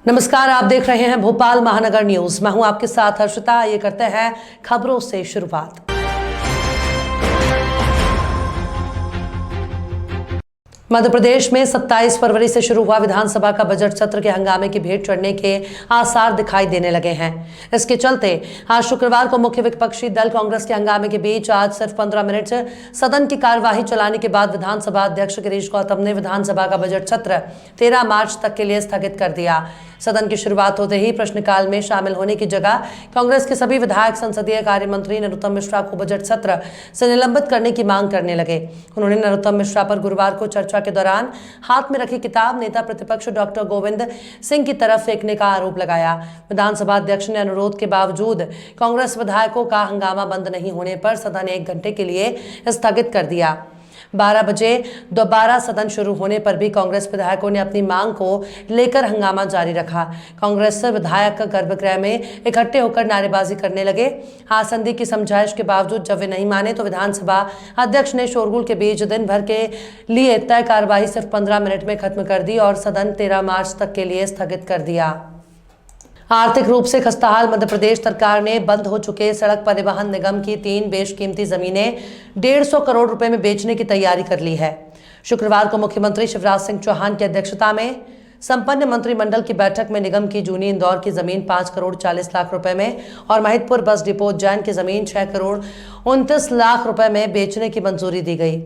नमस्कार, आप देख रहे हैं भोपाल महानगर न्यूज। मैं हूं आपके साथ हर्षिता। ये करते हैं खबरों से शुरुआत। मध्य प्रदेश में 27 फरवरी से शुरू हुआ विधानसभा का बजट सत्र के हंगामे की भेंट चढ़ने के आसार दिखाई देने लगे हैं। इसके चलते आज शुक्रवार को मुख्य विपक्षी दल कांग्रेस के हंगामे के बीच आज सिर्फ 15 मिनट सदन की कार्यवाही चलाने के बाद विधानसभा अध्यक्ष गिरीश गौतम ने विधानसभा का बजट सत्र 13 मार्च तक के लिए स्थगित कर दिया। सदन की शुरुआत होते ही प्रश्नकाल में शामिल होने की जगह कांग्रेस के सभी विधायक संसदीय कार्य मंत्री नरोत्तम मिश्रा को बजट सत्र से निलंबित करने की मांग करने लगे। उन्होंने नरोत्तम मिश्रा पर गुरुवार को चर्चा के दौरान हाथ में रखी किताब नेता प्रतिपक्ष डॉक्टर गोविंद सिंह की तरफ फेंकने का आरोप लगाया। विधानसभा अध्यक्ष ने अनुरोध के बावजूद कांग्रेस विधायकों का हंगामा बंद नहीं होने पर सदन 1 घंटे के लिए स्थगित कर दिया। 12 बजे दोबारा सदन शुरू होने पर भी कांग्रेस विधायकों ने अपनी मांग को लेकर हंगामा जारी रखा। कांग्रेस विधायक गर्भगृह में इकट्ठे होकर नारेबाजी करने लगे। आसंदी की समझाइश के बावजूद जब वे नहीं माने तो विधानसभा अध्यक्ष ने शोरगुल के बीच दिन भर के लिए तय कार्यवाही सिर्फ 15 मिनट में खत्म कर दी और सदन 13 मार्च तक के लिए स्थगित कर दिया। आर्थिक रूप से खस्ताहाल मध्य प्रदेश सरकार ने बंद हो चुके सड़क परिवहन निगम की 3 बेशकीमती जमीनें 150 करोड़ रुपए में बेचने की तैयारी कर ली है। शुक्रवार को मुख्यमंत्री शिवराज सिंह चौहान की अध्यक्षता में संपन्न मंत्रिमंडल की बैठक में निगम की जूनी इंदौर की जमीन 5 करोड़ 40 लाख रुपए में और महिदपुर बस डिपो उज्जैन की जमीन 6 करोड़ 29 लाख रुपए में बेचने की मंजूरी दी गई।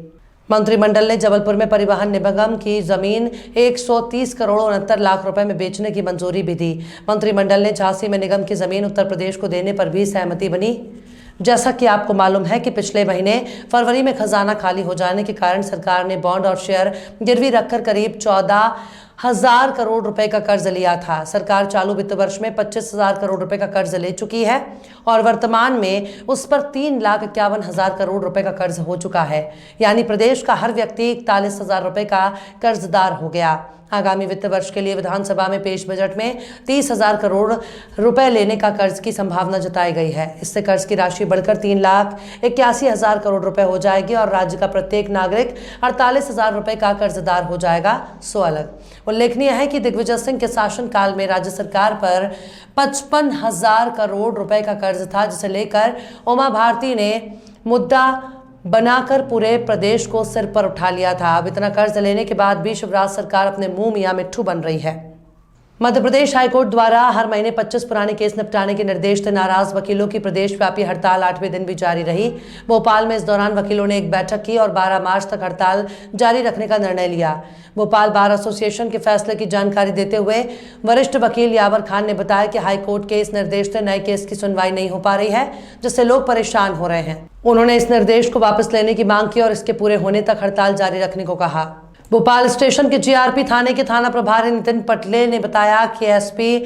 मंत्रिमंडल ने जबलपुर में परिवहन निगम की जमीन 130 करोड़ 69 लाख रुपए में बेचने की मंजूरी भी दी। मंत्रिमंडल ने झांसी में निगम की जमीन उत्तर प्रदेश को देने पर भी सहमति बनी। जैसा कि आपको मालूम है कि पिछले महीने फरवरी में खजाना खाली हो जाने के कारण सरकार ने बॉन्ड और शेयर गिरवी रखकर करीब 14,000 करोड़ रुपए का कर्ज लिया था। सरकार चालू वित्त वर्ष में 25,000 करोड़ रुपए का कर्ज ले चुकी है और वर्तमान में उस पर 3,51,000 करोड़ रुपए का कर्ज हो चुका है। यानी प्रदेश का हर व्यक्ति 41,000 रुपए का कर्जदार हो गया। आगामी वित्त वर्ष के लिए विधानसभा में पेश बजट में 30,000 करोड़ रुपए लेने का कर्ज की संभावना जताई गई है। इससे कर्ज की राशि बढ़कर 3,81,000 करोड़ रुपए हो जाएगी और राज्य का प्रत्येक नागरिक 48,000 रुपए का कर्जदार हो जाएगा। सो अलग उल्लेखनीय है कि दिग्विजय सिंह के शासनकाल में राज्य सरकार पर 55,000 करोड़ रुपए का कर्ज था, जिसे लेकर उमा भारती ने मुद्दा बनाकर पूरे प्रदेश को सिर पर उठा लिया था। अब इतना कर्ज लेने के बाद भी शिवराज सरकार अपने मुंह मियां मिट्ठू बन रही है। मध्य प्रदेश हाईकोर्ट द्वारा हर महीने 25 पुराने केस निपटाने के निर्देश से नाराज वकीलों की प्रदेश व्यापी हड़ताल 8वें दिन भी जारी रही। भोपाल में इस दौरान वकीलों ने एक बैठक की और 12 मार्च तक हड़ताल जारी रखने का निर्णय लिया। भोपाल बार एसोसिएशन के फैसले की जानकारी देते हुए वरिष्ठ वकील यावर खान ने बताया कि हाईकोर्ट के इस निर्देश से नए केस की सुनवाई नहीं हो पा रही है, जिससे लोग परेशान हो रहे हैं। उन्होंने इस निर्देश को वापस लेने की मांग की और इसके पूरे होने तक हड़ताल जारी रखने को कहा। भोपाल स्टेशन के जीआरपी थाने के थाना प्रभारी नितिन पटले ने बताया कि एसपी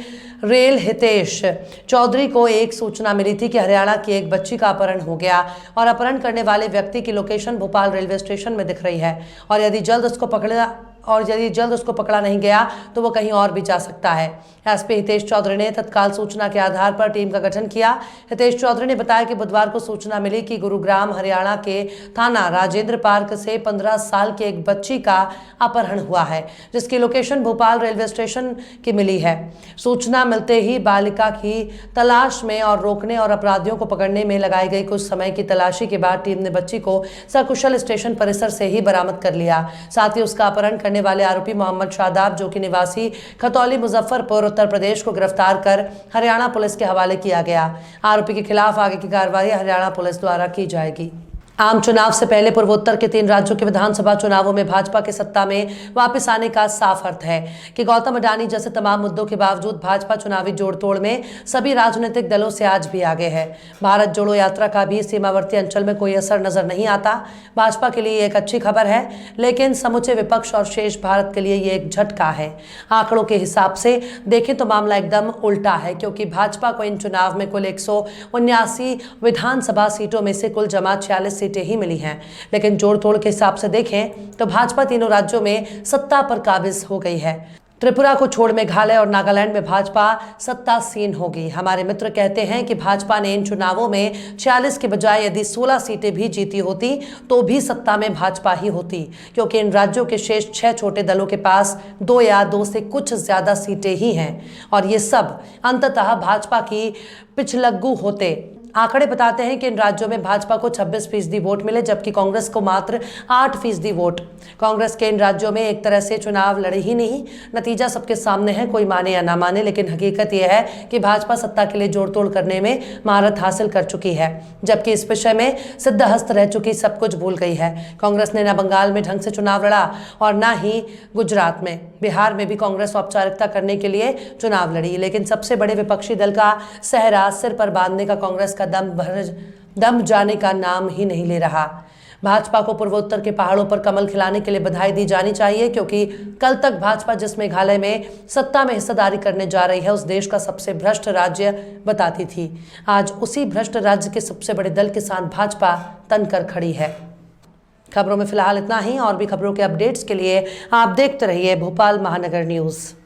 रेल हितेश चौधरी को एक सूचना मिली थी कि हरियाणा की एक बच्ची का अपहरण हो गया और अपहरण करने वाले व्यक्ति की लोकेशन भोपाल रेलवे स्टेशन में दिख रही है और यदि जल्द उसको पकड़ा नहीं गया तो वो कहीं और भी जा सकता है। एसपी हितेश चौधरी ने तत्काल सूचना के आधार पर टीम का गठन किया। हितेश चौधरी ने बताया कि बुधवार को सूचना मिली कि गुरुग्राम हरियाणा के थाना राजेंद्र पार्क से 15 साल की एक बच्ची का अपहरण हुआ है, जिसकी लोकेशन भोपाल रेलवे स्टेशन की मिली है। सूचना मिलते ही बालिका की तलाश में और रोकने और अपराधियों को पकड़ने में लगाई गई कुछ समय की तलाशी के बाद टीम ने बच्ची को सकुशल स्टेशन परिसर से ही बरामद कर लिया। साथ ही उसका अपहरण करने वाले आरोपी मोहम्मद शादाब, जो कि निवासी खतौली मुजफ्फरपुर उत्तर प्रदेश, को गिरफ्तार कर हरियाणा पुलिस के हवाले किया गया। आरोपी के खिलाफ आगे की कार्रवाई हरियाणा पुलिस द्वारा की जाएगी। आम चुनाव से पहले पूर्वोत्तर के 3 राज्यों के विधानसभा चुनावों में भाजपा के सत्ता में वापस आने का साफ अर्थ है कि गौतम अडानी जैसे तमाम मुद्दों के बावजूद भाजपा चुनावी जोड़तोड़ में सभी राजनीतिक दलों से आज भी आगे है। भारत जोड़ो यात्रा का भी सीमावर्ती अंचल में कोई असर नजर नहीं आता। भाजपा के लिए एक अच्छी खबर है, लेकिन समूचे विपक्ष और शेष भारत के लिए ये एक झटका है। आंकड़ों के हिसाब से देखें तो मामला एकदम उल्टा है, क्योंकि भाजपा को इन चुनाव में कुल 179 विधानसभा सीटों में से कुल जमा 46 सीटें ही मिली हैं। लेकिन जोड़ तोड़ के हिसाब से देखें तो भाजपा तीनों राज्यों में सत्ता पर काबिज हो गई है। त्रिपुरा को छोड़ मेघालय और नागालैंड में भाजपा सत्तासीन होगी। हमारे मित्र कहते हैं कि भाजपा ने इन चुनावों में 46 के बजाय यदि 16 सीटें भी जीती होती तो भी सत्ता में भाजपा ही होती, क्योंकि इन राज्यों के शेष 6 छोटे दलों के पास 2 या 2 से कुछ ज्यादा सीटें ही हैं और ये सब अंततः भाजपा की पिछलग्गू होते। आंकड़े बताते हैं कि इन राज्यों में भाजपा को 26% वोट मिले, जबकि कांग्रेस को मात्र 8% वोट। कांग्रेस के इन राज्यों में एक तरह से चुनाव लड़े ही नहीं। नतीजा सबके सामने है, कोई माने या ना माने, लेकिन हकीकत यह है कि भाजपा सत्ता के लिए जोड़ तोड़ करने में महारत हासिल कर चुकी है, जबकि इस विषय में सिद्धहस्त रह चुकी सब कुछ भूल गई है। कांग्रेस ने न बंगाल में ढंग से चुनाव लड़ा और न ही गुजरात में। बिहार में भी कांग्रेस औपचारिकता करने के लिए चुनाव लड़ी, लेकिन सबसे बड़े विपक्षी दल का सहरा सिर पर बांधने का कांग्रेस का दम जाने का नाम ही नहीं ले रहा। भाजपा को पूर्वोत्तर के पहाड़ों पर कमल खिलाने के लिए बधाई दी जानी चाहिए, क्योंकि कल तक भाजपा जिस मेघालय में सत्ता में हिस्सेदारी करने जा रही है उस देश का सबसे भ्रष्ट राज्य बताती थी। आज उसी भ्रष्ट राज्य के सबसे बड़े दल के साथ भाजपा तनकर खड़ी है। खबरों में फिलहाल इतना ही। और भी खबरों के अपडेट्स के लिए आप देखते रहिए भोपाल महानगर न्यूज़।